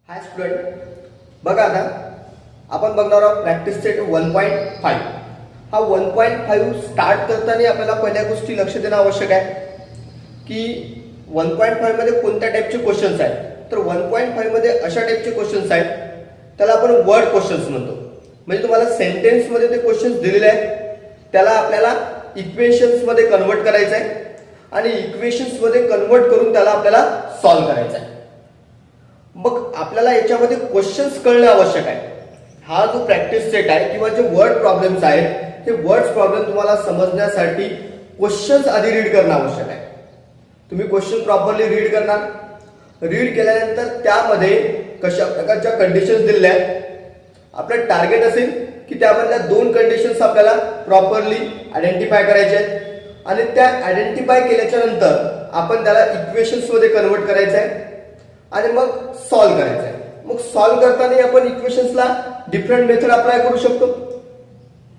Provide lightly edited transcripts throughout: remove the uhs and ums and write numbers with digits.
हाय student, बघा आता आपण बघणार आहोत प्रॅक्टिस सेट 1.5. हा 1.5 स्टार्ट करताना आपल्याला पहिल्या गोष्टी लक्ष देणं आवश्यक आहे की 1.5 मध्ये कोणत्या टाईपचे क्वेश्चन्स आहेत. तर 1.5 मध्ये अशा टाईपचे क्वेश्चन्स आहेत, त्याला आपण वर्ड क्वेश्चन्स म्हणतो. म्हणजे तुम्हाला सेंटेन्स मध्ये ते क्वेश्चन्स दिलेले आहेत, त्याला आपल्याला इक्वेशन्स मध्ये कन्वर्ट करायचं आहे आणि इक्वेशन्स मध्ये कन्वर्ट करून त्याला आपल्याला सॉल्व्ह करायचं आहे. मग आपल्याला याच्यामध्ये क्वेश्चन्स कळणे आवश्यक आहे. हा जो प्रॅक्टिस सेट आहे किंवा जे वर्ड प्रॉब्लेम्स आहेत, हे वर्ड प्रॉब्लेम तुम्हाला समजण्यासाठी क्वेश्चन्स आधी रीड करणं आवश्यक आहे. तुम्ही क्वेश्चन प्रॉपरली रीड करणार. रीड केल्यानंतर त्यामध्ये कशा प्रकारच्या कंडिशन्स दिलेल्या आहेत, आपलं टार्गेट असेल की त्यामधल्या 2 कंडिशन्स आपल्याला प्रॉपरली आयडेंटिफाय करायचे आहेत आणि त्या आयडेंटिफाय केल्याच्या नंतर आपण त्याला इक्वेशन्स मध्ये कन्वर्ट करायचं आहे आणि मग सॉल्व्ह करायचं आहे. मग सॉल्व्ह करताना आपण इक्वेशन्सला डिफरंट मेथड अप्लाय करू शकतो.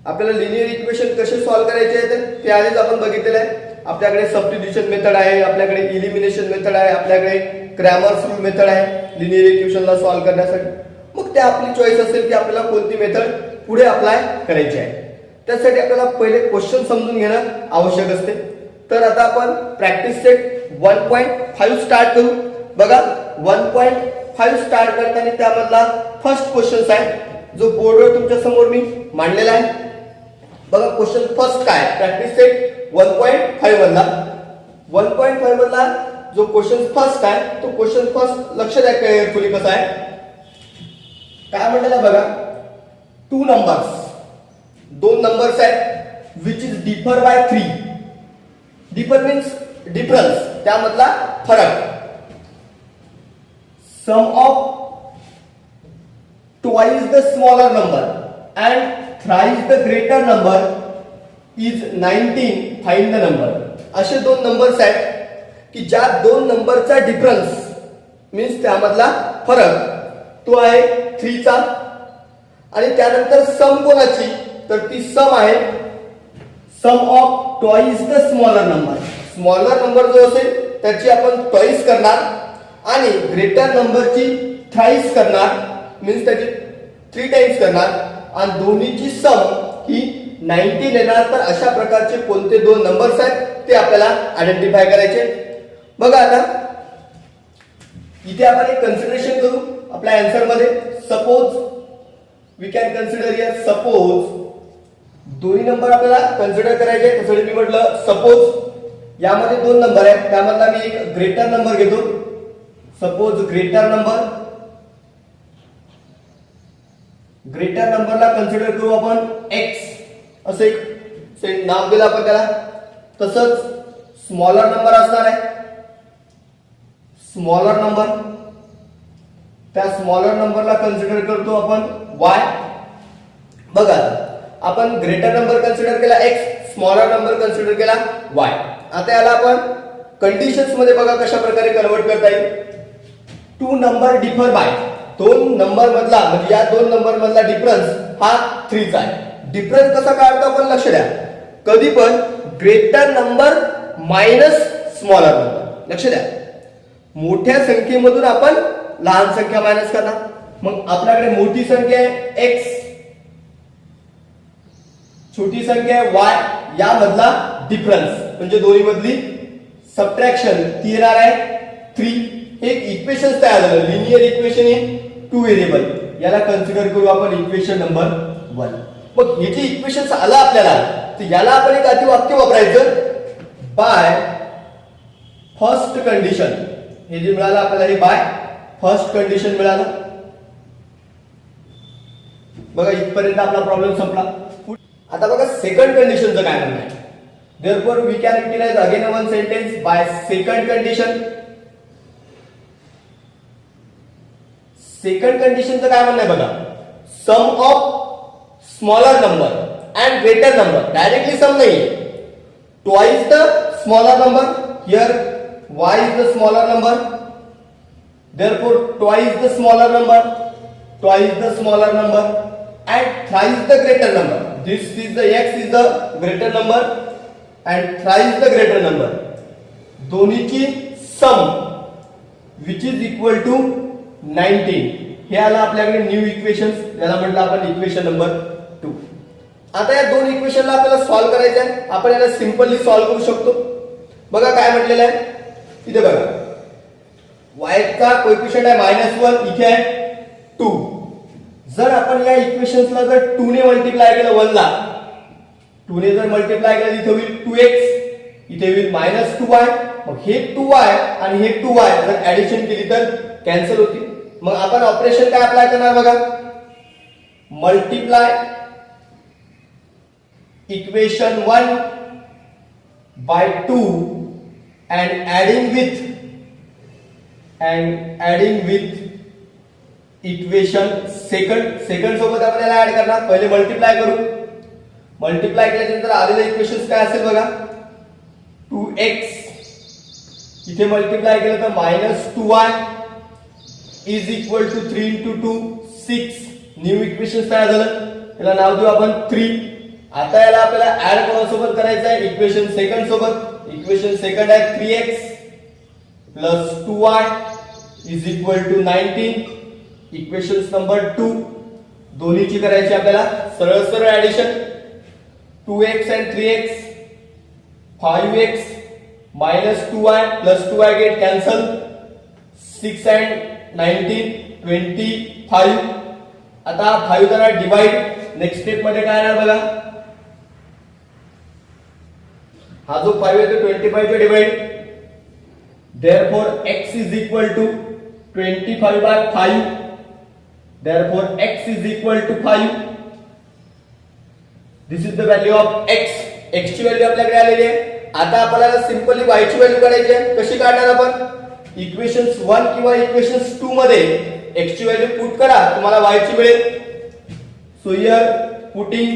आपल्याला लिनियर इक्वेशन कसे सॉल्व्ह करायचे आहेत ते आधीच आपण बघितलेलं आहे. आपल्याकडे सबस्टिट्यूशन मेथड आहे, आपल्याकडे इलिमिनेशन मेथड आहे, आपल्याकडे क्रॅमर्स रूल मेथड आहे लिनियर इक्वेशनला सॉल्व्ह करण्यासाठी. मग ते आपली चॉईस असेल की आपल्याला कोणती मेथड पुढे अप्लाय करायची आहे. त्यासाठी आपल्याला पहिले क्वेश्चन समजून घेणं आवश्यक असते. तर आता आपण प्रॅक्टिस सेट 1.5 स्टार्ट करू. बघा 1.5 स्टार्ट करताना त्यामधला फर्स्ट क्वेश्चन आहे जो बोर्डवर तुमच्या समोर मी मांडलेला आहे. बघा क्वेश्चन फर्स्ट काय, प्रॅक्टिस सेट 1.5 मधला 1.5 मधला जो क्वेश्चन फर्स्ट आहे तो क्वेश्चन फर्स्ट लक्ष द्या केअरफुली कसा आहे. काय म्हटलेलं बघा, 2 नंबर्स, 2 नंबर्स आहेत which is differ by 3. Differ means difference, त्यामधला फरक. Sum of twice the smaller number and thrice the greater number is 19. Find the number. असे 2 नंबर्स आहेत की ज्या 2 नंबरचा डिफरन्स मीन्स त्यामधला फरक तो आहे 3 चा आणि त्यानंतर सम कोणाची, तर ती सम आहे sum of twice the smaller number. Smaller number जो असेल त्याची आपण ट्वाइस करणार आणि ग्रेटर नंबरची थ्राइस करणार मीन्स त्याची 3 टाइम्स करणार आणि दोन्हीची सम ही 19 येणार. तर अशा प्रकारचे कोणते 2 नंबर्स आहेत ते आपल्याला आयडेंटिफाय करायचे. बघा आता इथे आपण एक कन्सिडरेशन करू आपल्या आन्सर मध्ये. Suppose we can consider here, suppose दोन्ही नंबर आपल्याला कन्सिडर करायचे. त्यासाठी मी म्हटलं सपोज यामध्ये 2 नंबर आहेत, त्यामधला मी एक ग्रेटर नंबर घेतो. सपोज ग्रेटर नंबरला कन्सिडर करू आपण x असे एक नाव दिलं आपण त्याला. तसंच स्मॉलर नंबर असणार आहे, स्मॉलर नंबर, त्या स्मॉलर नंबरला कन्सिडर करतो आपण y. बघा आपण ग्रेटर नंबर कन्सिडर केला x, स्मॉलर नंबर कन्सिडर केला y. आता याला आपण कंडिशन्स मध्ये बघा कशा प्रकारे कन्वर्ट करता येईल. 2 नंबर डिफर बाय, 2 नंबर मधला म्हणजे या 2 नंबर मधला डिफरन्स हा 3 चा आहे. डिफरन्स कसा काढतो आपण लक्ष द्या, कधी पण greater number minus smaller number. लक्ष द्या, मोठ्या संख्येमधून आपण लहान संख्या मायनस करणार. मग आपल्याकडे मोठी संख्या आहे x, छोटी संख्या आहे y, यामधला डिफरन्स म्हणजे दोन्ही मधली सबट्रॅक्शन ती येणार आहे 3. एक इक्वेशन तयार झालं, लिनियर इक्वेशन आहे 2 व्हेरिएबल. याला कन्सिडर करू आपण इक्वेशन नंबर 1. मग हे जे इक्वेशन आलं आपल्याला, तर याला आपण एक अतिवाक्य वापरायचं बाय फर्स्ट कंडिशन. हे जे मिळालं आपल्याला हे बाय फर्स्ट कंडिशन मिळालं. बघा इथपर्यंत आपला प्रॉब्लेम संपला. आता बघा सेकंड कंडिशनचं काय म्हणणं आहे. therefore we can utilize again one sentence by second condition. Second कंडिशनचं काय म्हणणं आहे बघा, sum of smaller number and greater number. Directly sum नाही, twice the smaller number. Here y is the smaller number, therefore twice the smaller number, twice the smaller number and thrice the greater number. This is the x is the greater number and thrice the greater number. दोन्हीची सम which is equal to 19 हे आलं आपल्याकडे new equation, याला म्हटलं आपण equation number 2. आता या दोन इक्वेशनला आपल्याला सॉल्व्ह करायचं आहे. आपण याला सिंपली सॉल्व्ह करू शकतो. बघा काय म्हटलेलं आहे इथे, बघा y चा कोएफिशिएंट आहे -1, इथे आहे 2. जर आपण या इक्वेशन्सला जर 2 ने मल्टिप्लाय केलं 1 ला, 2 ने जर मल्टिप्लाय केलं इथे होईल 2x, इथे होईल -2y. मग हे 2y आणि हे 2y जर ऍडिशन केली तर कॅन्सल होतील. मग आपण ऑपरेशन काय अप्लाय करणार बघा, multiply equation 1 by 2 and adding with equation second सोबत आपण याला ऍड करणार. पहिले मल्टिप्लाय करू. मल्टिप्लाय केल्यानंतर आलेले इक्वेशन्स काय असेल बघा, 2x इथे मल्टिप्लाय केलं तर -2y is equal to 3 into 2 6. New equation तयार झालं. याला नाव देऊ आपण 3. आता याला आपल्याला ऍड कोणासोबत करायचं आहे, इक्वेशन सेकंड सोबत. इक्वेशन सेकंड आहे 3x plus 2y is equal to 19. Equation number 2 दोन्हीची करायची आपल्याला सरळ सरळ addition. 2x and 3x 5x minus 2y plus 2y get cancel. 6 and 19 25. आता 5 जरा डिवाइड. नेक्स्ट स्टेप मध्ये काय येणार बघा, हा जो 5 आहे तो 25 चे divide. therefore x is equal to 25 by 5. therefore x is equal to 5. this is the value of x. x ची व्हॅल्यू आपल्याकडे आलेली आहे. आता आपल्याला सिंपली y ची व्हॅल्यू काढायची आहे. कशी काढणार आपण, इक्वेशन्स 1 किंवा इक्वेशन्स 2 मध्ये x ची व्हॅल्यू पुट करा, तुम्हाला y ची मिळेल. so here putting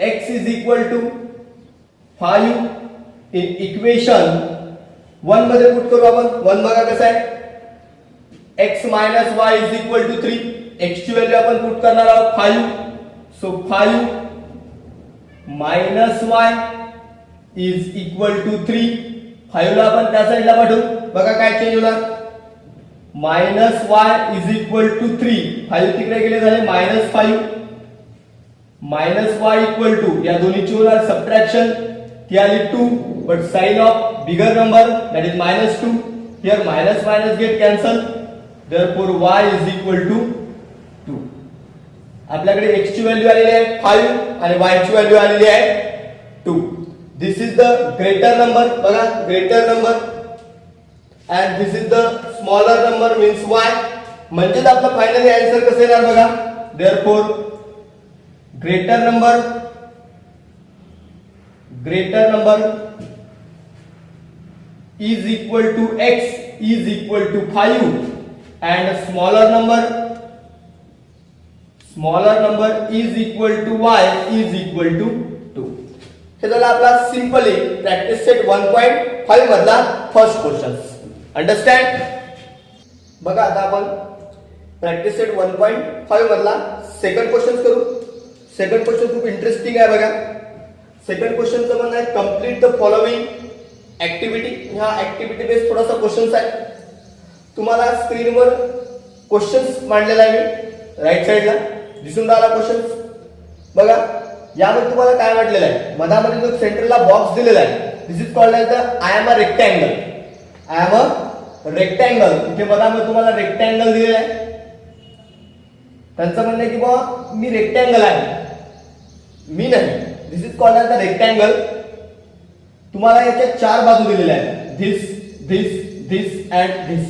x is equal to 5 in equation 1 मध्ये पुट करू आपण. 1 बघा कसं आहे, x minus y is equal to 3. x ची व्हॅल्यू आपण पुट करणार आहोत 5. so 5 minus y is equal to 3. 5 ला आपण त्या साइडला पाठवू. बघा काय चेंज होणार, minus y is equal to 3. 5 तिकडे गेले झाले -5. minus y equal to या दोन्हीची होणार सबट्रॅक्शन. ती आली 2, but sign of bigger number that is -2. here minus get cancel. therefore y is equal to 2. आपल्याकडे x ची व्हॅल्यू आलेली आहे 5 आणि y ची व्हॅल्यू आलेली आहे 2. this is the greater number. बघा greater number and this is the smaller number means y. म्हणजे आपला फायनली आन्सर कसं येणार बघा, therefore greater number is equal to x is equal to 5 and smaller number is equal to y is equal to 2. हे झाला आपला simply practice set 1.5 मधला first question. Understand. बघा आता आपण प्रॅक्टिस सेट 1.5 मधला सेकंड क्वेश्चन करू. सेकंड क्वेश्चन खूप इंटरेस्टिंग आहे बघा. सेकंड क्वेश्चनचं म्हणणं आहे कंप्लीट द फॉलोइंग ऍक्टिव्हिटी. ह्या ऍक्टिव्हिटी बेस्ड थोडासा क्वेश्चन्स आहे. तुम्हाला स्क्रीनवर क्वेश्चन्स मांडलेला आहे मी राईट साइडला दिसून राहिला क्वेश्चन्स. बघा यामध्ये तुम्हाला काय म्हटलेलं आहे, मधामध्ये जो सेंटरला बॉक्स दिलेला आहे this is called as the I am a rectangle. I am a rectangle. इथे मधामध्ये तुम्हाला रेक्टँगल दिलेला आहे. त्यांचं म्हणणं आहे की बाबा मी रेक्टँगल आहे, मी नाही. This is called as the rectangle. तुम्हाला याच्या 4 बाजू दिलेल्या आहेत, धिस अँड धिस.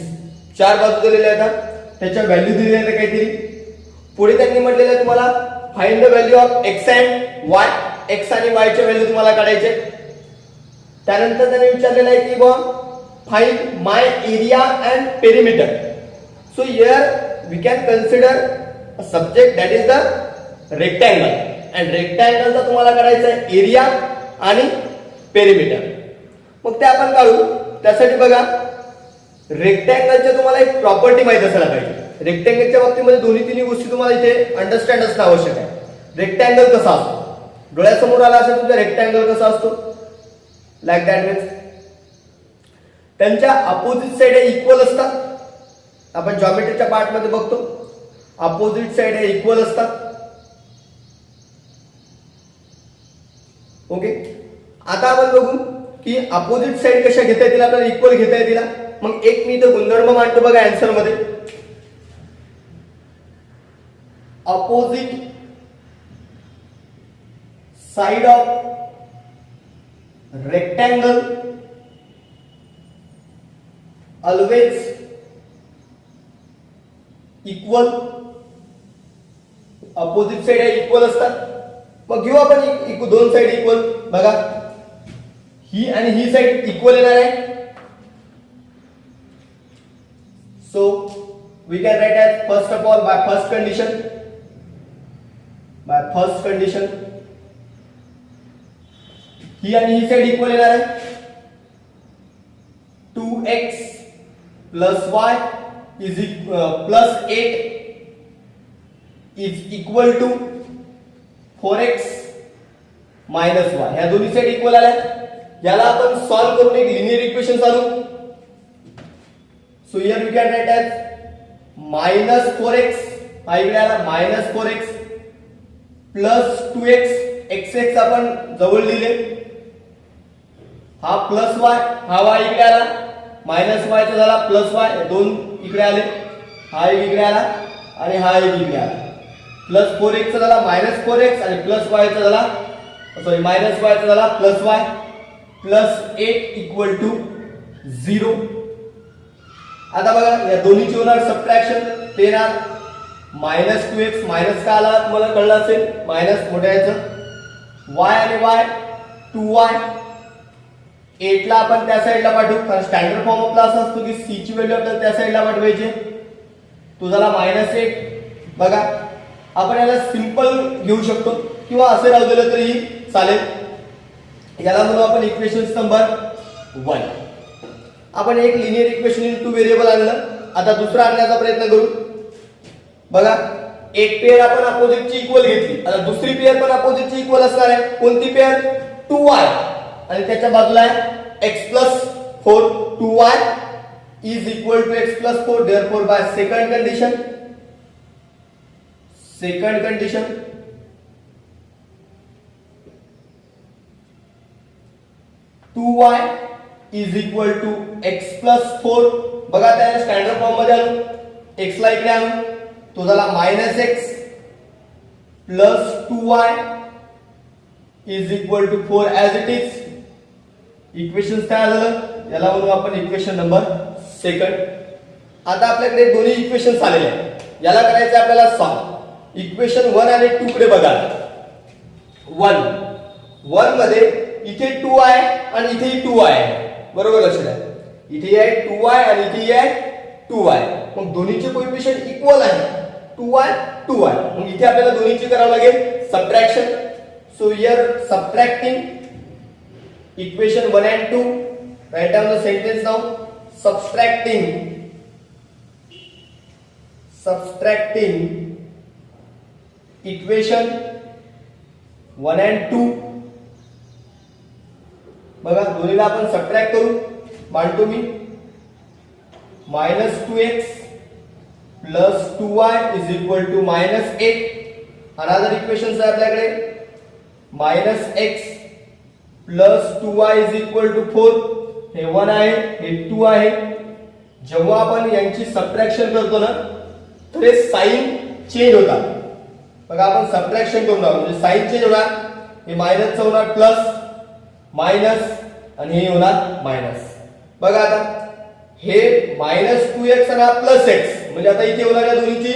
4 बाजू दिलेल्या आहेत. त्याच्या व्हॅल्यू दिलेल्या आहेत काहीतरी. पुढे त्यांनी म्हटलेलं आहे तुम्हाला find the value of X and Y. X आणि वाय चे व्हॅल्यू तुम्हाला काढायचे. त्यानंतर त्यांनी विचारलेलं आहे की बाबा find my area and perimeter. So here we can consider a subject that is the rectangle and रेक्टँगलचा तुम्हाला काढायचा आहे एरिया आणि पेरिमीटर. मग ते आपण काढू. त्यासाठी बघा रेक्टँगलच्या तुम्हाला एक प्रॉपर्टी माहित असायला पाहिजे. रेक्टँगलच्या बाबतीमध्ये दोन्ही तिन्ही गोष्टी तुम्हाला इथे अंडरस्टँड असणं आवश्यक आहे. रेक्टँगल कसा असतो, डोळ्यासमोर आला असेल तुमचा रेक्टँगल कसा असतो, लाईक दॅट मीन्स त्यांच्या अपोजिट साइड हे इक्वल असतात. आपण जॉमेट्रीच्या पार्ट मध्ये बघतो अपोजिट साइड हे इक्वल असतात. ओके, आता आपण बघू की अपोजिट साइड कशा घेता येतील, आपल्याला इक्वल घेता येतील. मग एक मी इथं गुणधर्म मांडतो बघा आन्सर मध्ये. Opposite side of rectangle always equal. Opposite side हे इक्वल असतात. मग घेऊ आपण दोन साइड इक्वल. बघा ही आणि ही साइड इक्वल येणार आहे. So we can write as first of all by first condition ही आणि ही साइड इक्वल येणार आहे. 2x plus y is plus 8 is equal to 4x minus y. ह्या दोन्ही साइड इक्वल आल्या. याला आपण सॉल्व करून एक लिनियर इक्वेशन काढू. So here we can write as minus 4x, हा इकडे आला minus 4x plus 2x, x आपण जवळ लिहिले. हा प्लस y, हा y इकडे आला. मायनस y चा झाला प्लस y, दोन इकडे आले. हा एक इकडे आला आणि हा एक इकडे आला. प्लस 4x चा झाला मायनस 4x आणि प्लस y चा झाला सॉरी मायनस y चा झाला plus y plus 8 equal to 0. आता बघा या दोन्हीची होणार सबट्रॅक्शन. ते येणार मायनस 2x, मायनस का आला तुम्हाला कळलं असेल, मायनस मोठ्या याचं. y आणि y 2y. 8 ला आपण त्या साइडला पाठवू, कारण स्टँडर्ड फॉर्म आपला असा असतो की c ची व्हॅल्यू आपल्याला त्या साइडला पाठवायची. तो झाला -8. बघा आपण याला सिंपल घेऊ शकतो किंवा असे राहू दिलं तरी चालेल. याला म्हणू आपण इक्वेशन नंबर 1. आपण एक linear equation in two variable आणलं. आता दुसरा आणण्याचा प्रयत्न करू. बघा एक पेअर आपण अपोजिटची इक्वल घेतली. आता दुसरी पेअर पण अपोजिटची इक्वल असणार आहे. कोणती पेअर? 2y आणि त्याच्या बाजूला आहे x plus 4. 2y is equal to x plus 4. Therefore by second condition 2y is equal to x plus 4. बघा त्याला स्टँडर्ड फॉर्म मध्ये आणू. x ला इकडे आणू. तो झाला -x plus 2y is equal to 4 as it is. Equation काय झालं, याला म्हणू आपण इक्वेशन नंबर 2. आता आपल्याकडे दोन्ही इक्वेशन्स आलेले आहेत. याला करायचं आपल्याला सॉल्व. इक्वेशन 1 आणि 2 कडे बघा. 1 मध्ये इथे 2 आहे आणि इथेही 2 आहे. बरोबर लक्षात आहे. इथे आहे 2y आणि इथे आहे 2y. मग दोन्हीचे कोएफिशिएंट इक्वल आहे. 2y. मग इथे आपल्याला दोन्हीची करावं लागेल subtraction. So here subtracting equation 1 and 2. Write down the sentence now. Subtracting equation 1 and 2. बघा दोन्हीला आपण सबट्रॅक्ट करू. मांडतो मी. -2x plus 2y is equal to -8. Another equation आहे आपल्याकडे. -x plus 2y is equal to 4. हे 1 आहे, हे 2 आहे. जेव्हा आपण यांची सबट्रॅक्शन करतो ना तर हे साइन चेंज होतात. बघा आपण सबट्रॅक्शन करून आहोत म्हणजे साइन चेंज होणार. हे मायनसचं होणार प्लस, मायनस आणि हे होणार मायनस. बघा आता हे -2x आणि हा +x म्हणजे आता इथे होणार या दोन्हीची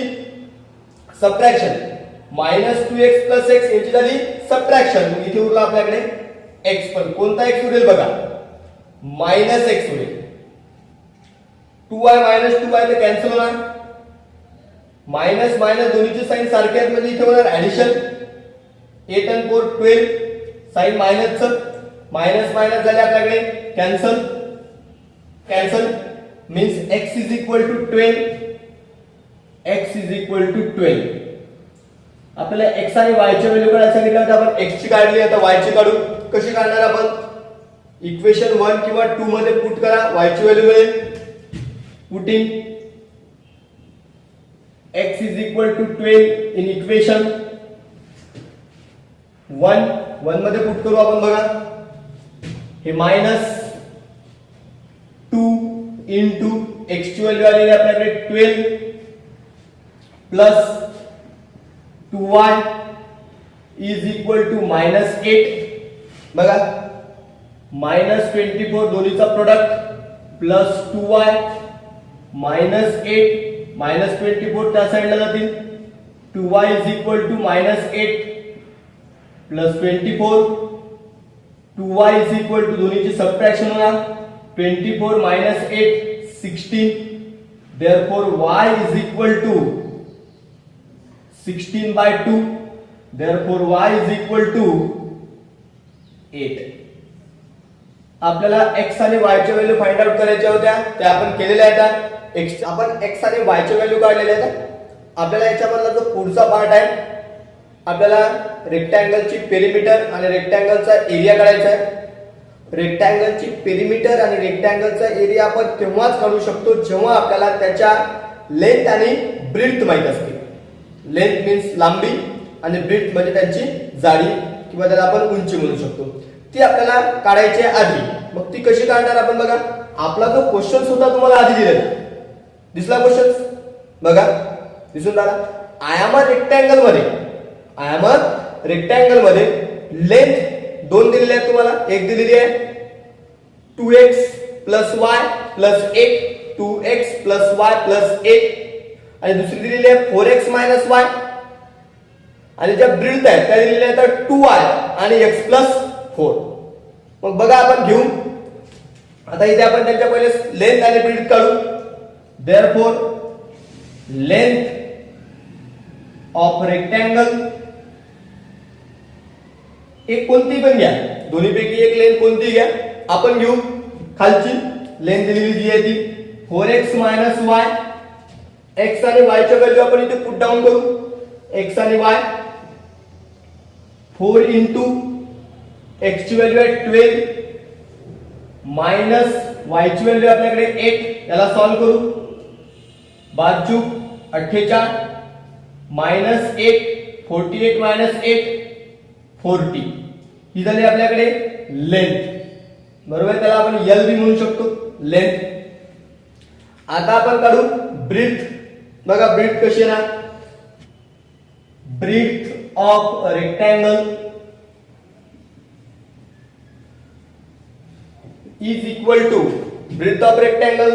सबट्रॅक्शन. -2x + x याची झाली सबट्रॅक्शन. इथे उरला आपल्याकडे x. पण कोणता x उरेल बघा, -x उरेल. 2y -2y ते कॅन्सल होणार. मायनस मायनस दोन्हीची साइन सारखे आहेत म्हणजे इथे होणार ऍडिशन. 8 आणि 4 12. साइन मायनसचं मायनस मायनस झाले आपल्याकडे cancel means x is equal to 12. x is equal to 12. आपल्याला x आणि y च्या व्हॅल्यू काढायला सांगितलं होतं. आपण x ची काढली, आता y ची काढू. कशी काढणार आपण? इक्वेशन 1 किंवा 2 मध्ये पुट करा, y ची व्हॅल्यू मिळेल. Putting x is equal to 12 in equation 1 मध्ये पुट करू आपण बघा. हे -2 into x ची व्हॅल्यू आलेली आपल्याकडे 12 plus 2y is equal to -8 बघा, -24 दोन्हीचा प्रोडक्ट प्लस 2y -8 -24 त्या साइडला जातील. 2y is equal to -8 plus 24 2y is equal to दोन्हीची सबट्रॅक्शन होणार. 24 - 8 16. therefore y is equal to 16/2. therefore y is equal to 8. आपल्याला x आणि y च्या व्हॅल्यू फाइंड आउट करायच्या होत्या, त्या आपण केलेल्या आहेत. आपण x आणि y च्या व्हॅल्यू काढलेल्या आहेत. आपल्याला याच्यामधला जो पुढचा पार्ट आहे, आपल्याला रेक्टँगलची पेरिमीटर आणि रेक्टँगलचा एरिया काढायचा आहे. रेक्टँगलची पेरिमीटर आणि रेक्टँगलचा एरिया आपण तेव्हाच काढू शकतो जेव्हा आपल्याला त्याच्या लेंथ आणि ब्रेड्थ माहित असते. लेंथ मीन्स लांबी आणि ब्रेड्थ म्हणजे त्यांची जाडी किंवा त्याला आपण उंची म्हणू शकतो. ती आपल्याला काढायची आहे आधी. मग ती कशी काढणार आपण बघा. आपला जो क्वेश्चन होता तुम्हाला आधी दिलेला दिसला क्वेश्चन बघा, दिसून राहिला. आय एम अ रेक्टँगल मध्ये लेंथ 2 दिलेली आहे तुम्हाला. एक दिलेली आहे 2x + y + 8 2x + y + 8 आणि दुसरी दिलेली आहे 4x - y आणि ज्या ब्रेड्थ आहे त्या दिलेल्या आहेत 2y आणि x + 4. मग बघा आपण घेऊ. आता इथे आपण त्यांच्या पहिले लेंथ आणि ब्रेड्थ काढू. therefore length of rectangle एक कोणती पण घ्या, दोन्हीपैकी एक लेंथ कोणती घ्या. आपण घेऊ खालची लेंथ दिलेली जी आहे ती 4x - y. x आणि y च्या व्हॅल्यू आपण इथे पुट डाउन करू. x आणि y 4 into x ची व्हॅल्यू आहे 12 मायनस y ची व्हॅल्यू आपल्याकडे 8. याला सॉल्व करू. बाजू 48 -8 48 - 8 40. ही झाली आपल्याकडे लेंथ, बरोबर. त्याला आपण एल बी म्हणू शकतो, लेंथ. आता आपण काढू ब्रेड्थ. बघा ब्रेड्थ कशी आहे ना. Breadth of rectangle is equal to breadth of rectangle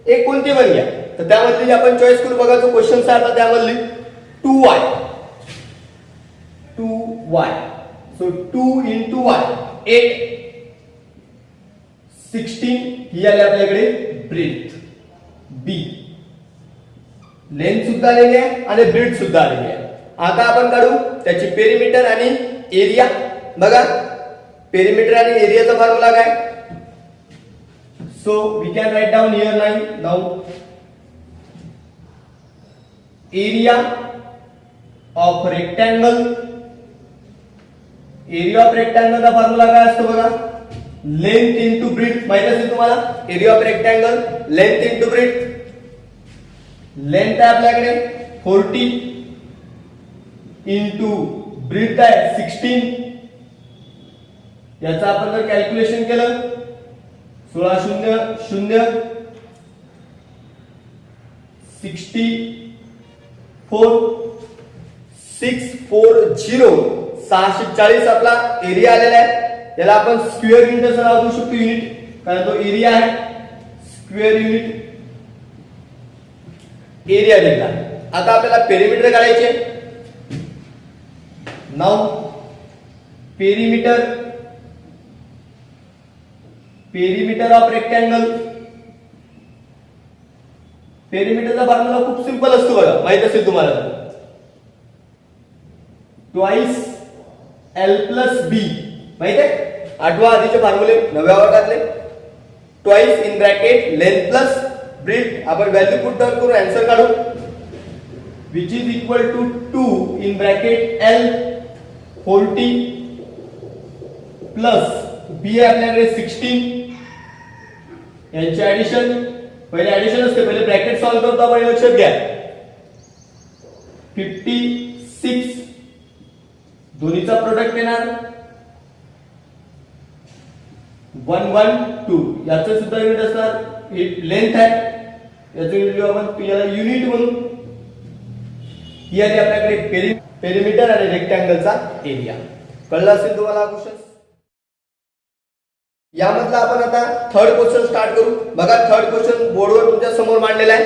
एक कोणती पण घ्या. तर त्यामधली आपण चॉईस करू. बघा जो क्वेश्चन आहे त्यामधली 2y. So 2 into y 8 16 ही आली आपल्याकडे ब्रेड्थ b. लेंथ सुद्धा आलेली आहे आणि ब्रेड्थ सुद्धा आलेली आहे. आता आपण काढू त्याची पेरिमीटर आणि एरिया. बघा पेरिमीटर आणि एरियाचा फॉर्म्युला काय. So we can write down here now area of rectangle. Area of rectangle चा फॉर्म्युला काय असतो बघा. लेंथ इंटू ब्रेड्थ माहित असेल तुम्हाला. Area of rectangle length into breadth. Length आहे आपल्याकडे 40 इंटू ब्रेड्थ आहे 16. याचा आपण जर कॅल्क्युलेशन केलं 16 0 0 64 640 640 आपला एरिया आलेला आहे. याला आपण स्क्वेअर युनिट असं नाव देऊ शकतो. युनिट कारण तो एरिया आहे. स्क्वेअर युनिट एरिया दिला. आता आपल्याला पेरिमीटर काढायचे. Now perimeter of rectangle. पेरिमीटरचा फॉर्म्युला खूप सिंपल असतो बघा, माहित असेल तुम्हाला. ट्वाइस L plus B माहित आहे. आठवा आधीचे फॉर्म्युले नव्या वर्गातले. Twice in bracket length plus breadth. आपण व्हॅल्यू पुट डाउन करू, आन्सर काढू. which is equal to 2 in bracket L 40 plus बी आहे आपल्याकडे 16, यांची ऍडिशन, पहिले ऍडिशन असते, पहिले ब्रॅकेट सॉल्व्ह करतो आपण, लक्षात घ्या. 56 दोन्हीचा प्रोडक्ट येणार 112, याचं सुद्धा युनिट असणार, लेंथ आहे, याचं युनिट लिहू आपण, याला युनिट म्हणून. ही आली आपल्याकडे पेरिमीटर आणि रेक्टँगलचा एरिया. कळलं असेल तुम्हाला हा क्वेश्चन. यामधला आपण आता थर्ड क्वेश्चन स्टार्ट करू. बघा थर्ड क्वेश्चन बोर्डवर तुमच्या समोर मांडलेला आहे.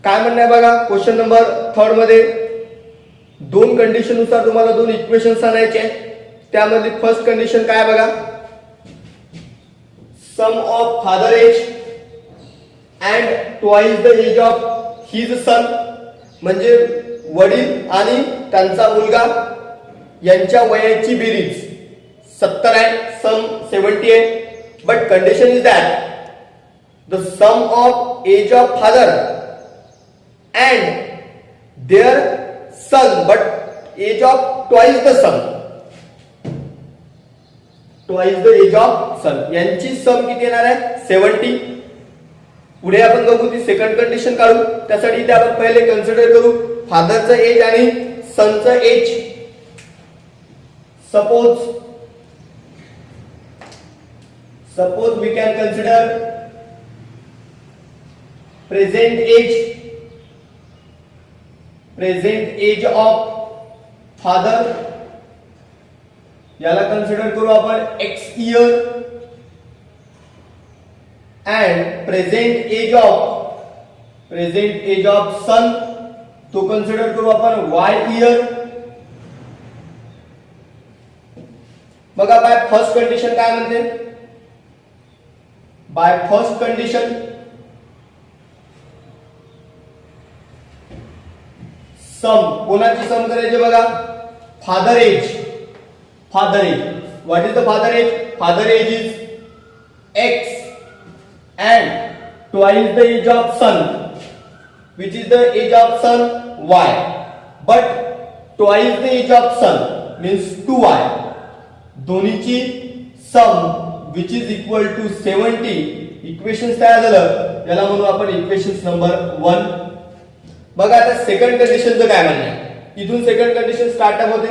काय म्हणणं आहे बघा, क्वेश्चन नंबर थर्ड मध्ये दोन कंडिशन नुसार तुम्हाला दोन इक्वेशन्स आणायचे आहेत. त्यामधली फर्स्ट कंडिशन काय बघा, sum of father age and twice the age of his son, म्हणजे वडील आणि त्यांचा मुलगा यांच्या वयाची बेरीज 70 आहे, सम 70 आहे. But condition is that the sum of age of father and their son but age of twice the son, twice the age of son, यांची सम किती येणार आहे 70. पुढे आपण बघू ती सेकंड कंडिशन काढू. त्यासाठी इथे आपण पहिले कन्सिडर करू फादरचं एज आणि सनचं age. suppose we can consider present age of father, याला कन्सिडर करू आपण x year, and present age of son तो कन्सिडर करू आपण y year. बघा बाय फर्स्ट कंडिशन काय म्हणते, बाय फर्स्ट कंडिशन सम, कोणाची सम करायची बघा, father age. What is the father age? Father age is x and twice the age of son, which is the age of son y, but twice the age of son means 2y. दोन्हीची सम which is equal to 70. Equation तयार झालं, याला म्हणू आपण equation number 1. बघा आता second कंडिशनचं काय म्हणणं आहे. इथून सेकंड कंडिशन स्टार्टअप होते.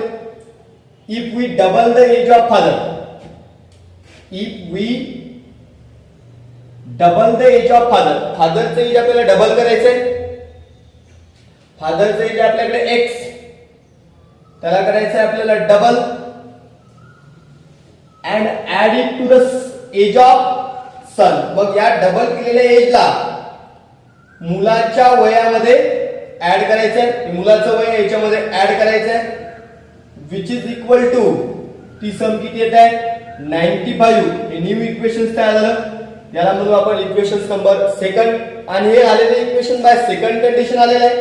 If we double the age of father, if we double the age of father, फादरचं एज आपल्याला डबल करायचंय. फादरचं एज आपल्याकडे x, त्याला करायचंय आपल्याला double, and add it to the age of son. मग या डबल केलेल्या एजला मुलाच्या वयामध्ये ऍड करायचंय, मुलाचं वय याच्यामध्ये ऍड करायचंय, विच इज इक्वल टू, ती सम किती येत आहे 95. हे न्यू इक्वेशन तयार झालं, याला म्हणू आपण इक्वेशन नंबर सेकंड. आणि हे आलेले इक्वेशन बाय सेकंड कंडिशन आलेलं आहे.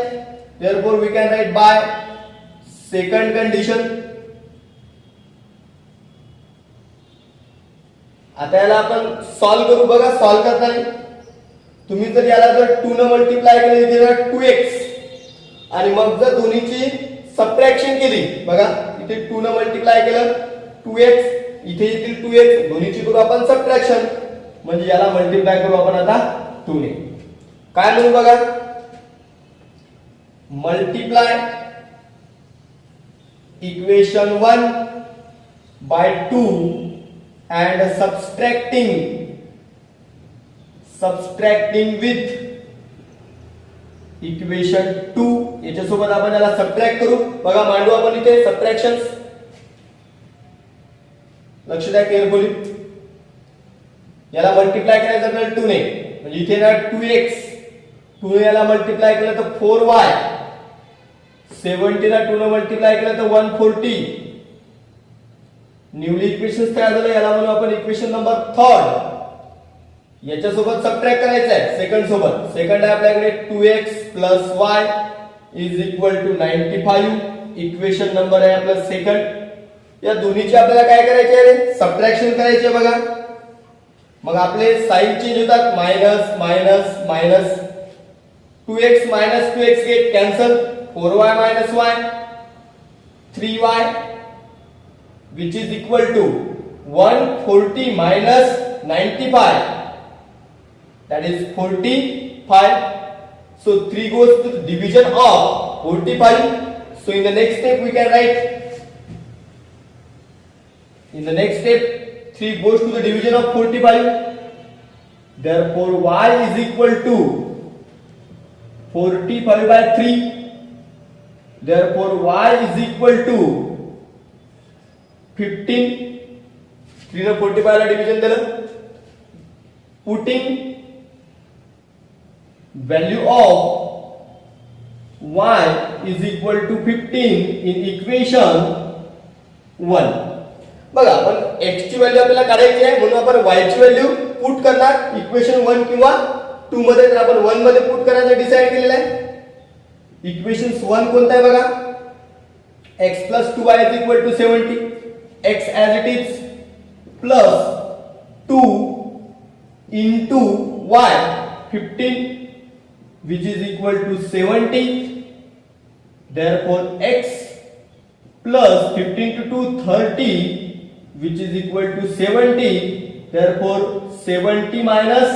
Therefore we can write by second condition. आता याला आपण सॉल्व्ह करू. बघा सॉल्व्ह करताना तुम्ही जर याला जर 2 न मल्टिप्लाय केलं इथे 2x, आणि मग जर दोन्हीची सबट्रॅक्शन केली, बघा इथे 2 न मल्टिप्लाय केलं 2x, इथे येतील 2x, दोन्हीची करू आपण सबट्रॅक्शन, म्हणजे याला मल्टिप्लाय करू आपण आता 2 ने. काय म्हणू बघा, multiply equation 1 by 2 and subtracting with equation 2. याच्यासोबत आपण याला सबट्रॅक्ट करू. बघा मांडू आपण इथे सबट्रॅक्शन्स, लक्ष द्या केअरफुली. याला मल्टिप्लाय करायचं आपल्याला 2 ने, म्हणजे इथे ना 2x, 2 ने याला मल्टिप्लाय केलं तर 4y, 70 ला 2 ने मल्टिप्लाय केलं तर 140. न्यूली इक्वेशन तयार झालं, याला म्हणू आपण इक्वेशन नंबर 3. याच्यासोबत सबट्रॅक्ट करायचं आहे सेकंड सोबत. सेकंड आहे आपल्याकडे 2x plus y is equal to 95. Equation number आहे आपला सेकंड. या दोन्हीची आपल्याला काय करायचे आहे, सबट्रॅक्शन करायचे. बघा मग आपले साइन चेंज होतात, minus minus minus, 2x minus 2x get cancel, 4y minus y, 3y which is equal to 140 minus 95, that is 45. So 3 goes to the division of 45. So in the next step we can write, in the next step 3 goes to the division of 45. Therefore y is equal to 45 by 3. Therefore y is equal to 15. 3 ने 45 ला division दिलं. Putting value of y is equal to 15 in equation 1. बघा, आपण x ची value आपल्याला काढायची आहे, म्हणून आपण y ची व्हॅल्यू पुट करणार इक्वेशन 1 किंवा 2 मध्ये. तर आपण 1 मध्ये पुट करायचं डिसाइड केलेलं आहे. इक्वेशन 1 कोणतं आहे बघा, x plus 2y is equal to 70. x as it is plus 2 into y 15, which is equal to 70. Therefore x plus 15 to 2 30, which is equal to 70. Therefore 70 minus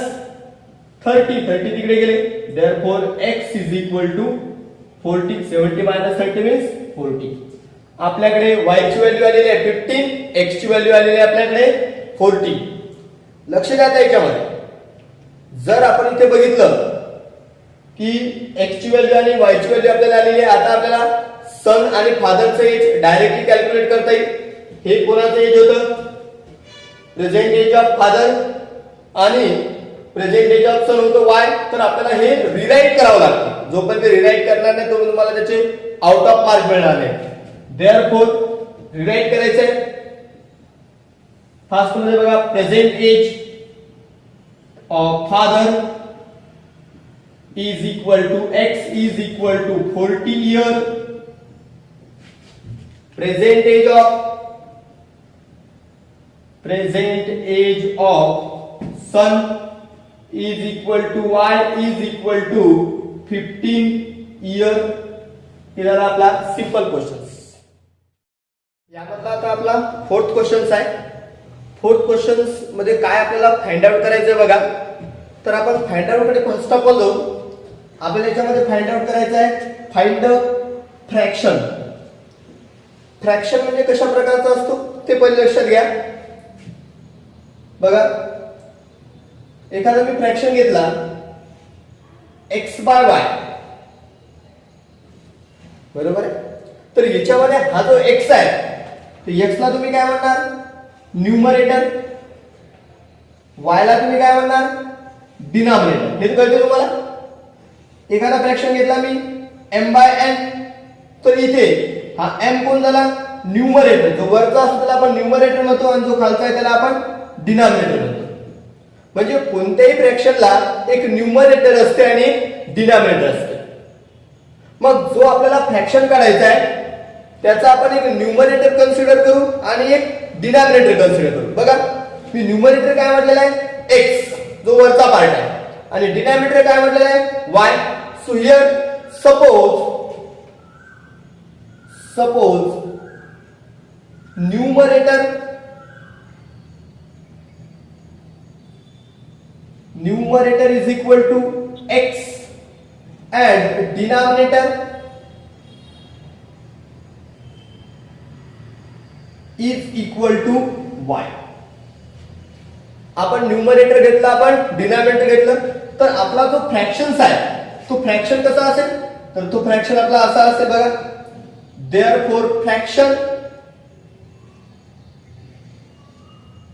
30 तिकडे गेले. Therefore x is equal to 40. 70 minus 30 means 40. आपल्याकडे y ची value आलेली आहे 15, x ची value आलेली आहे आपल्याकडे 40. लक्ष द्या याच्यामध्ये, जर आपण इथे बघितलं की x ची व्हॅल्यू आणि y ची व्हॅल्यू आपल्याला आलेली आहे, आता आपल्याला सन आणि फादरचं एज डायरेक्टली कॅल्क्युलेट करता येईल. हे कोणाचं एज होतं, प्रेझेंट एज ऑफ फादर आणि प्रेझेंट एज ऑफ सन होतं y. तर आपल्याला हे रिराईट करावं लागतं. जोपर्यंत रिराईट करणार नाही तोपर्यंत तुम्हाला त्याचे आउट ऑफ मार्क मिळणार नाही. देअरफॉर रिराईट करायचंय. फर्स्ट मध्ये बघा, present age of father is equal to x is equal to 40 year. Present age of son is equal to y is equal to 15 year. हे झाला आपला सिंपल क्वेश्चन्स. यामधला आता आपला फोर्थ क्वेश्चन्स आहे. फोर्थ क्वेश्चन्स मध्ये काय आपल्याला फाइंड आउट करायचंय बघा. तर आपण फाइंड आउट कडे फर्स्ट ऑफ ऑल जाऊ. आपल्याला याच्यामध्ये फाइंड आउट करायचं आहे फाइंड द फ्रॅक्शन. फ्रॅक्शन म्हणजे कशा प्रकारचा असतो ते पहिले लक्षात घ्या. बघा, एखादा मी फ्रॅक्शन घेतला x by y, बरोबर आहे. तर याच्यामध्ये हा जो x आहे, तर x ला तुम्ही काय म्हणणार, न्यूमरेटर. y ला तुम्ही काय म्हणणार, डिनॉमिनेटर. हे कळते तुम्हाला. एखादा फ्रॅक्शन घेतला मी m by n, तर इथे हा m कोण झाला, न्यूमरेटर. जो वरचा असतो त्याला आपण न्यूमरेटर म्हणतो आणि जो खालचा आहे त्याला आपण डिनॉमिनेटर म्हणतो. म्हणजे कोणत्याही फ्रॅक्शनला एक न्यूमरेटर असते आणि एक डिनॉमिनेटर असते. मग जो आपल्याला फ्रॅक्शन काढायचा आहे त्याचा आपण एक न्यूमरेटर कन्सिडर करू आणि एक डिनॉमिनेटर कन्सिडर करू. बघा, मी न्यूमरेटर काय म्हटलेलं आहे, x जो वरचा पार्ट आहे, आणि डिनॉमिनेटर काय म्हटलेलं आहे, y. So here suppose numerator is equal to x and denominator is equal to y. आपण न्यूमरेटर घेतला, आपण डिनॉमिनेटर घेतलं, तर आपला जो फ्रॅक्शन्स आहे तो फ्रॅक्शन कसा असेल, तर तो फ्रॅक्शन आपला असा असेल बघा. Therefore fraction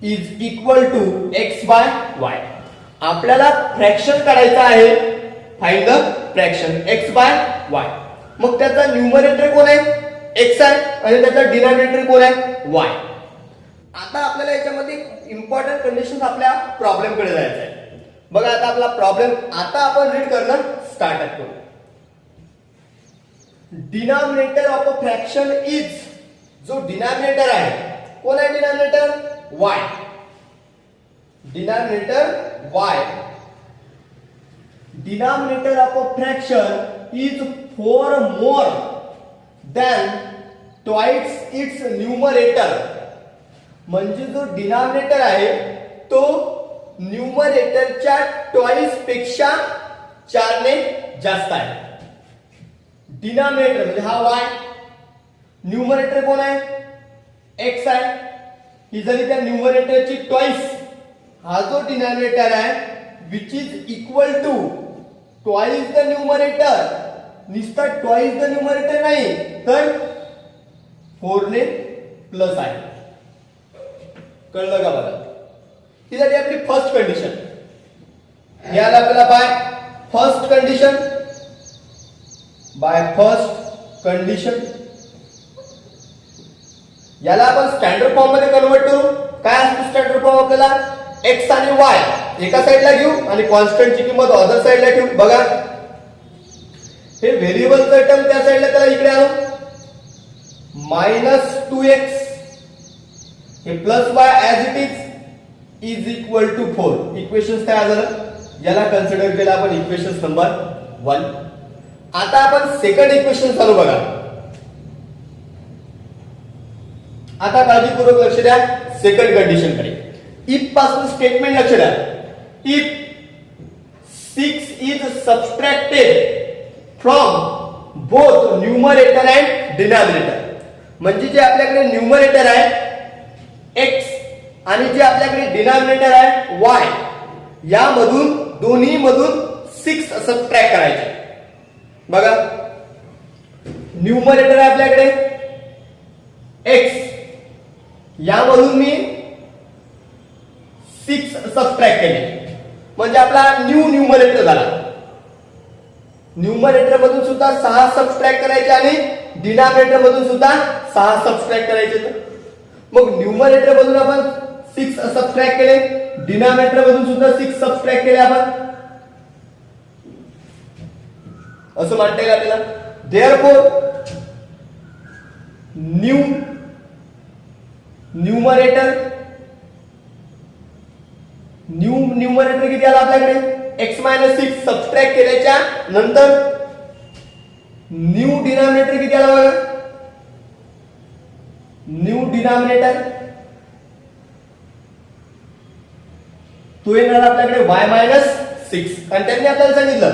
is equal to x by y. आपल्याला फ्रॅक्शन काढायचं आहे, find the fraction x by y. मग त्याचा न्यूमरेटर कोण आहे, x आहे, आणि त्याचा डिनॉमिनेटर कोण आहे, y. आता आपल्याला याच्यामध्ये इम्पॉर्टंट कंडिशन्स आपल्या प्रॉब्लेम कडे जायचं आहे. बघा, आता आपला प्रॉब्लेम आता आपण रीड करणं स्टार्ट करू. Denominator of a fraction is, जो डिनॉमिनेटर आहे कोण आहे, denominator y. Denominator y. Denominator of a fraction is 4 more than twice its numerator. म्हणजे जो डिनॉमिनेटर आहे तो न्यूमरेटरच्या ट्वाइस पेक्षा 4 ने जास्त आहे. डिनॉमिनेटर म्हणजे हा y, न्यूमरेटर कोण आहे x आहे. ही जरी त्या न्यूमरेटरची ट्वाइस, हा जो डिनॉमिनेटर आहे which is equal to twice the numerator, निस्ता ट्वाइस द न्यूमरेटर नाही तर 4 ने प्लस आहे. कळलं का बघा. ही झाली आपली फर्स्ट कंडिशन. याला आपल्याला फर्स्ट कंडिशन याला आपण स्टँडर्ड फॉर्म मध्ये कन्वर्ट करू. काय असतो स्टँडर्ड फॉर्म आपल्याला? x आणि y एका साइडला घेऊ आणि कॉन्स्टंटची किंमत अदर साइडला ठेवू. बघा हे व्हेरिएबलचं टर्म त्या साइडला, त्याला इकडे आणू. -2x हे plus y as it is equal to 4. Equation तयार झालं. याला कन्सिडर केलं आपण इक्वेशन नंबर 1. आता आपण सेकंड इक्वेशन चालू बघा. आता काळजीपूर्वक लक्ष द्या सेकंड कंडिशन कडे. इफ पासून स्टेटमेंट लक्ष द्या. If 6 is subtracted from both numerator and denominator, म्हणजे जे आपल्याकडे न्यूमरेटर आहे x आणि जे आपल्याकडे डिनॉमिनेटर आहे y, यामधून दोन्ही मधून 6 सबट्रॅक्ट करायचे. बघा न्यूमरेटर आहे आपल्याकडे x, यामधून मी 6 सबट्रॅक्ट केले म्हणजे आपला न्यूमरेटर झाला. न्यूमरेटर मधून सुद्धा 6 सबट्रॅक्ट करायचे आणि डिनॉमिनेटर मधून सुद्धा 6 सबट्रॅक्ट करायचे. मग न्यूमरेटर मधून आपण 6 सबट्रॅक्ट केले, डिनॉमिनेटर मधून सुद्धा 6 सबट्रॅक्ट केले आपण, असं म्हणता येईल आपल्याला. देअरफॉर न्यूमरेटर किती आला आपल्याकडे? x - 6 सबट्रॅक्ट केल्याच्या नंतर न्यू डिनॉमिनेटर किती आला बघा. न्यू डिनॉमिनेटर तो येणार आपल्याकडे y - 6. आणि त्यांनी आपल्याला सांगितलं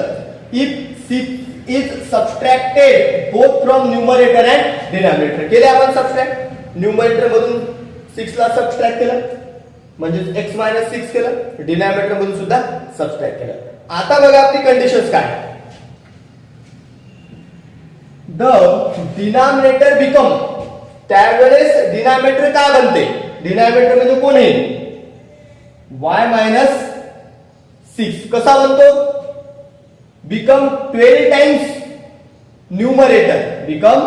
if 6 is subtracted both from numerator and denominator. केले आपण सबट्रॅक्ट. न्यूमरेटर मधून 6 ला सबट्रॅक्ट केलं म्हणजे x - 6 केलं, डिनॉमिनेटर मधून सुद्धा सबट्रॅक्ट केलं. आता बघा आपली कंडिशन्स काय. द डिनॉमिनेटर बिकम, त्यावेळेस डिनॉमिनेटर काय बनते? डिनॉमिनेटर म्हणजे कोण आहे? y - 6 कसा बनतो? Become 12 times numerator. Become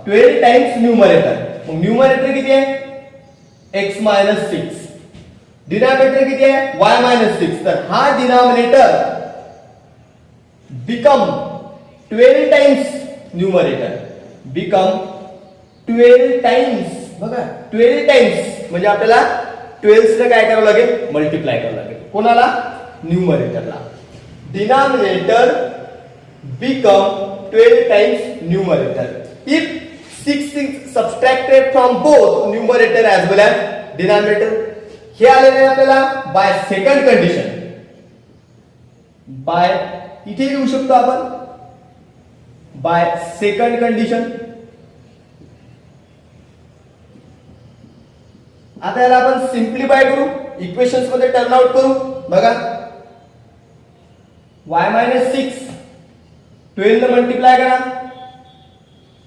12 times numerator. मग न्यूमरेटर किती आहे? x - 6. डिनॉमिनेटर किती आहे? y - 6. तर हा denominator become 12 times numerator. Become 12 times. बघा 12 टाइम्स म्हणजे आपल्याला 12 ने काय करावं लागेल? मल्टिप्लाय करावं लागेल. कोणाला? न्यूमरेटरला. Denominator become 12 times numerator. If 6 is subtracted from both numerator as well as denominator. हे आलेले आहे आपल्याला बाय सेकंड कंडिशन. बाय इथे लिहू शकतो आपण बाय सेकंड कंडिशन. आता याला आपण सिंप्लिफाय करू, इक्वेशन्स मध्ये टर्न आउट करू. बघा y - 6 12 ने मल्टिप्लाय करा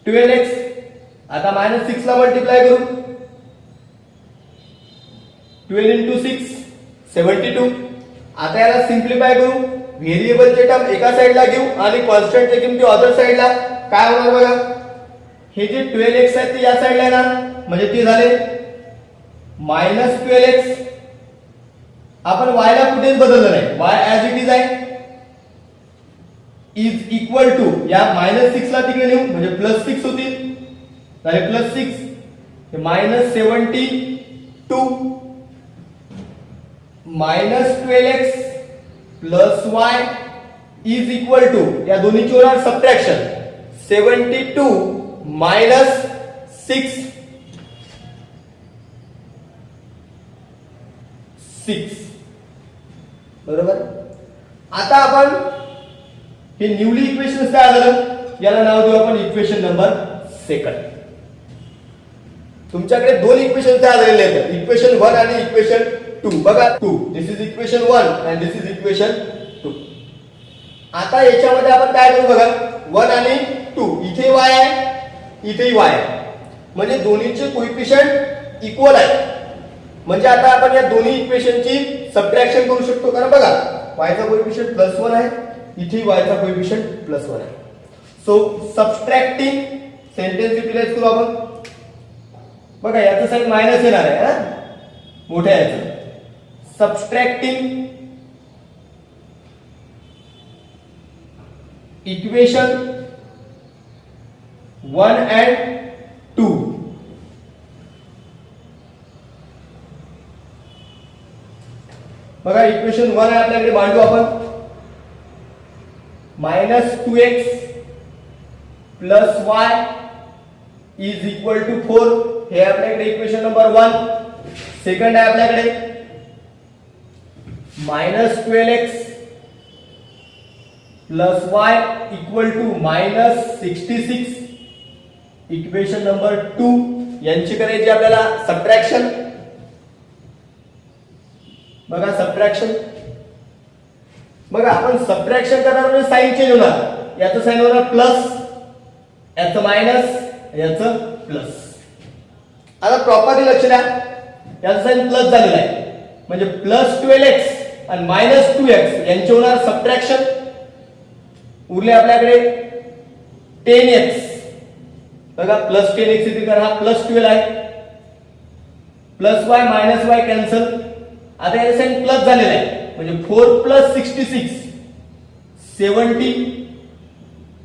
12x. आता -6 ला मल्टिप्लाय करू 12 into 6 72. आता याला सिंप्लिफाय करू. व्हेरिएबलचे टर्म एका साइडला घेऊ आणि कॉन्स्टंटचे किमती अदर साइडला. काय होणार बघा, हे जे 12x आहेत ते या साइडला येणार म्हणजे ते झाले -12x. आपण y ला कुठेच बदललं नाही, y ऍज इट इज आहे. इज इक्वल टू या -6 ला तिकडे नेऊ म्हणजे +6 होतील. झाले +6 हे -72 -12x plus y is equal to या दोन्हीची होणार सबट्रॅक्शन 72 - 6 6. बरोबर. आता आपण हे न्यूली इक्वेशन तयार झालं, याला नाव देऊ आपण इक्वेशन नंबर 2. तुमच्याकडे दोन इक्वेशन तयार झालेले आहेत, इक्वेशन 1 आणि इक्वेशन 2. बघा 2, this is equation 1 and this is equation 2. आता याच्यामध्ये आपण काय करू बघा, 1 आणि 2, इथे y आहे, इथेही y आहे, म्हणजे दोन्हीचे कोएफिशिएंट इक्वल आहे. म्हणजे आता आपण या दोन्ही इक्वेशनची सबट्रॅक्शन करू शकतो. कारण बघा y चा कोएफिशिएंट +1 आहे, इथे y चा कोएफिशिएंट +1 आहे. सो सबट्रॅक्टिंग सेंटेन्स युटिलाइज करू आपण. बघा याचं साइन मायनस येणार आहे ना, मोठ्या याचं. Subtracting equation 1 and 2. बघा इक्वेशन 1 आहे आपल्याकडे, मांडू आपण. -2x + y = 4. हे आपल्याकडे इक्वेशन नंबर 1. सेकंड आहे आपल्याकडे -12x + y = -66. Equation number 2. यांची करायची आपल्याला सबट्रॅक्शन. बघा सबट्रॅक्शन, बघा आपण सबट्रॅक्शन करणार म्हणजे साइन चेंज होणार. याचं साइन होणार प्लस, याचं मायनस, याचं प्लस. आता प्रॉपरली लक्ष द्या, याचं साइन प्लस झालेलं आहे, म्हणजे +12x आणि -2x यांचे होणार सबट्रॅक्शन. उरले आपल्याकडे 10x. बघा +10x इथे करा, हा +12 आहे, +y -y कॅन्सल. आता याचा साइन प्लस झालेला आहे, म्हणजे 4 + 66 70.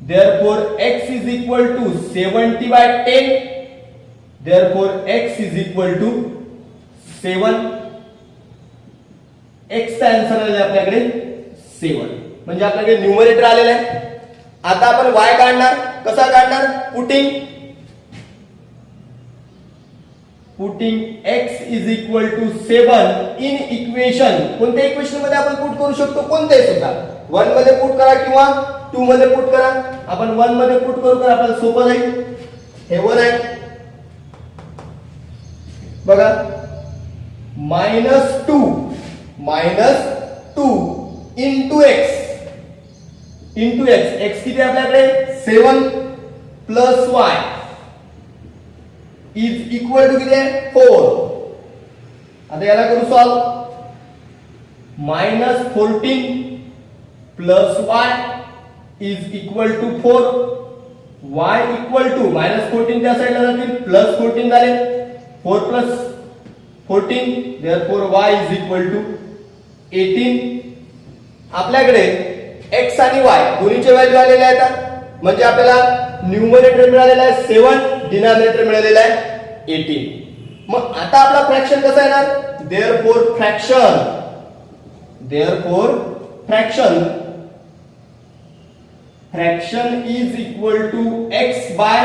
therefore x is equal to 70/10. therefore x is equal to 7. x चा आन्सर आलेला आपल्याकडे 7, म्हणजे आपल्याकडे न्यूमरेटर आलेला आहे. आता आपण y काढणार. कसा काढणार? Putting x is equal to 7 in equation. कोणत्या इक्वेशन मध्ये आपण पुट करू शकतो? कोणत्याही सुद्धा. 1 मध्ये पुट करा किंवा 2 मध्ये पुट करा. आपण 1 मध्ये पुट करू तर आपल्याला सोपं जाईल. हे 1 आहे. बघा -2 into x. x किती आपल्याकडे 7 + y इज इक्वल टू किती आहे 4. आता याला करू solve. -14 + y is equal to 4. y equal to -14 त्या साइडला जातील, +14 झाले, 4 + 14. therefore y is equal to 18. आपल्याकडे x आणि y दोन्हीचे व्हॅल्यू आलेले आहेत, म्हणजे आपल्याला न्यूमरेटर मिळालेला आहे 7, डिनॉमिनेटर मिळालेला आहे 18. मग आता आपला फ्रॅक्शन कसा येणार? therefore fraction is equal to x/y.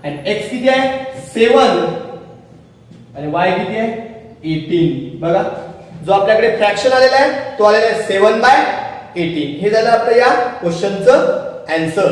आणि x किती आहे 7 आणि y किती आहे 18. बघा जो आपल्याकडे फ्रॅक्शन आलेला आहे तो आलेला आहे 7/18. हे झालं आपल्या या क्वेश्चनचं आन्सर.